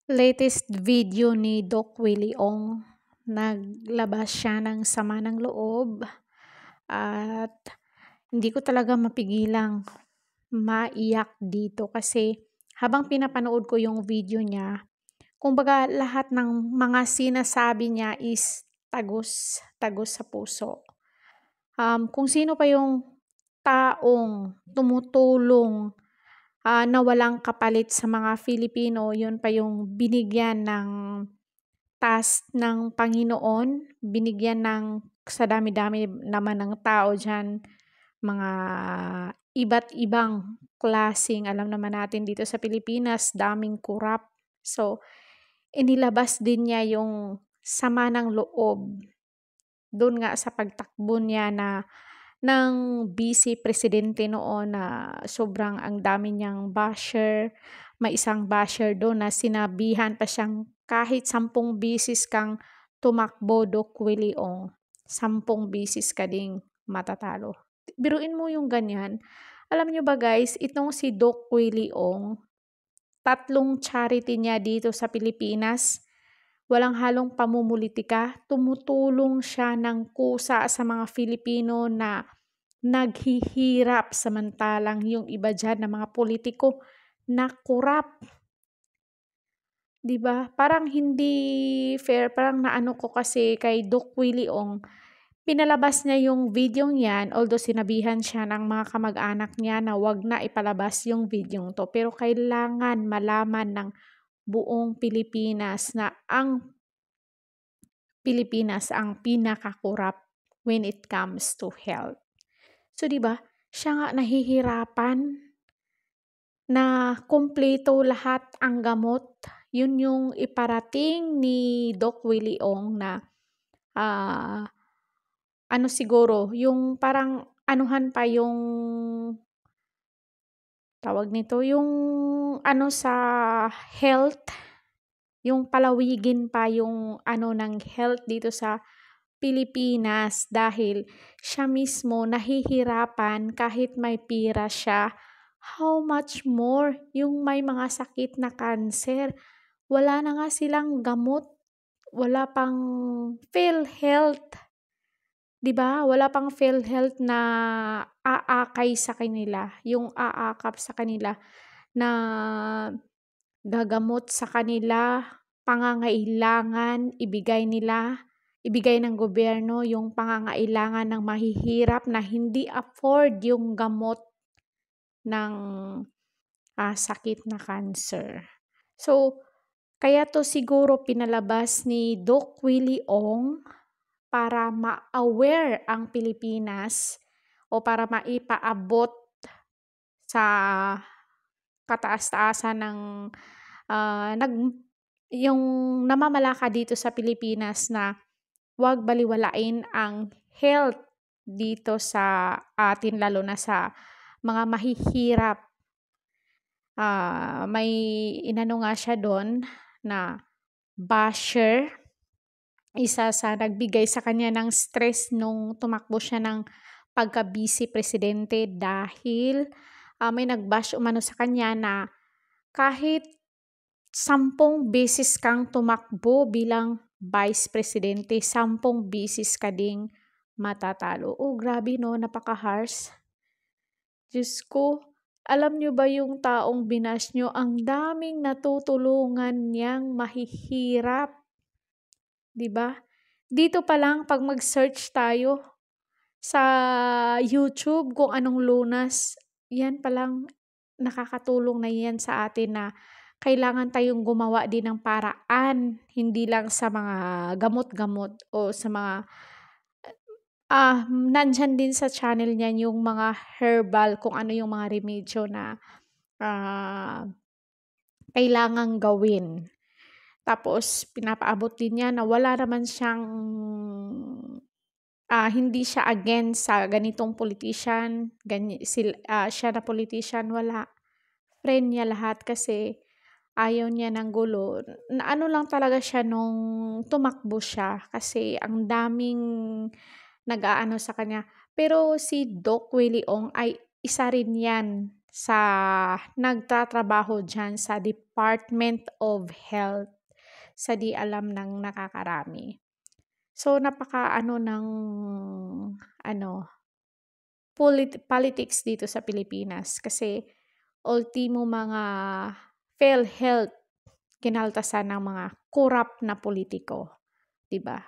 Latest video ni Doc Willie Ong, naglabas siya ng sama ng loob at hindi ko talaga mapigilang maiyak dito kasi habang pinapanood ko yung video niya, kumbaga lahat ng mga sinasabi niya is tagos, tagos sa puso. Kung sino pa yung taong tumutulong na walang kapalit sa mga Filipino, yun pa yung binigyan ng task ng Panginoon, binigyan ng sa dami-dami naman ng tao diyan, mga iba't ibang klaseng alam naman natin dito sa Pilipinas, daming kurap. So, inilabas din niya yung sama ng loob dun nga sa pagtakbo niya ng vice presidente noon na sobrang ang dami niyang basher. May isang basher do'n na sinabihan pa siyang kahit 10 beses kang tumakbo, Doc Willie Ong, 10 beses ka ding matatalo. Biruin mo yung ganyan. Alam niyo ba guys, itong si Doc Willie Ong, 3 charity niya dito sa Pilipinas, walang halong pamumulitika, tumutulong siya ng kusa sa mga Filipino na naghihirap samantalang yung iba diyan na mga politiko na kurap, 'di ba? Parang hindi fair, parang naano ko kasi kay Doc Willie Ong, pinalabas niya yung videong 'yan, although sinabihan siya ng mga kamag-anak niya na 'wag na ipalabas yung videong 'to, pero kailangan malaman ng buong Pilipinas na ang Pilipinas ang pinakakurap when it comes to health. So, 'di ba, siya nga nahihirapan na kumpleto lahat ang gamot. Yun yung iparating ni Doc Willie Ong na, ah, ano siguro, yung parang anuhan pa yung tawag nito, yung ano sa health, yung palawigin pa yung ano ng health dito sa Pilipinas dahil siya mismo nahihirapan kahit may pira siya. How much more yung may mga sakit na cancer, wala na nga silang gamot, wala pang PhilHealth, 'di ba? Wala pang PhilHealth na aakay sa kanila, yung aakap sa kanila na gagamot sa kanila, pangangailangan, ibigay ng gobyerno yung pangangailangan ng mahihirap na hindi afford yung gamot ng, sakit na cancer. So, kaya 'to siguro pinalabas ni Doc Willie Ong para ma-aware ang Pilipinas o para maipaabot sa kataas-taasan ng, nag yung namamalakad dito sa Pilipinas na 'wag balewalain ang health dito sa atin lalo na sa mga mahihirap. May inano nga siya dun na basher, isa sa nagbigay sa kanya ng stress nung tumakbo siya ng pagka-vice presidente dahil, may nag-bash umano sa kanya na kahit 10 beses kang tumakbo bilang vice presidente, 10 beses ka ding matatalo. Oh, grabe 'no, napaka-harsh. Diyos ko, alam niyo ba yung taong binash niyo, ang daming natutulungan niyang mahihirap, 'di ba? Dito pa lang 'pag mag-search tayo sa YouTube kung anong lunas, 'yan pa lang nakakatulong na 'yan sa atin na kailangan tayong gumawa din ng paraan, hindi lang sa mga gamot-gamot o sa mga, nandiyan din sa channel niya yung mga herbal, kung ano yung mga remedyo na, ah, kailangang gawin. Tapos pinapaabot din niya na wala naman siyang, hindi siya against sa ganitong politician, siya na politician, wala. Friend niya lahat kasi ayaw niya ng gulo. Naano lang talaga siya nung tumakbo siya kasi ang daming nag-aano sa kanya. Pero si Doc Willie Ong ay isa rin 'yan sa nagtatrabaho diyan sa Department of Health, sa di alam ng nakakarami. So, napaka-ano ng ano, politics dito sa Pilipinas kasi ultimo mga PhilHealth kinaltasan ng mga korap na politiko, 'di ba?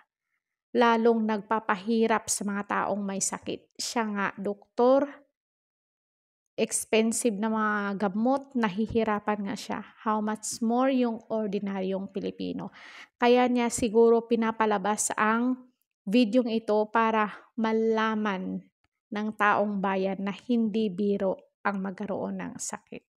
Lalong nagpapahirap sa mga taong may sakit. Siya nga doktor, expensive na mga gamot, nahihirapan nga siya. How much more yung ordinaryong Pilipino. Kaya niya siguro pinapalabas ang videong ito para malaman ng taong bayan na hindi biro ang magkaroon ng sakit.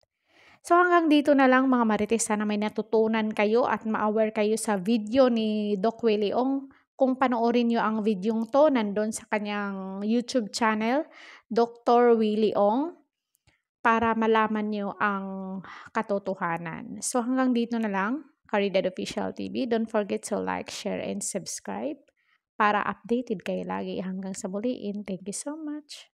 So hanggang dito na lang mga Marites, sana may natutunan kayo at ma-aware kayo sa video ni Doc Willie Ong. Kung panoorin nyo ang videong to, nandun sa kanyang YouTube channel, Dr. Willie Ong, para malaman nyo ang katotohanan. So hanggang dito na lang, Caridad Official TV. Don't forget to like, share, and subscribe para updated kayo lagi hanggang sa muliin. Thank you so much.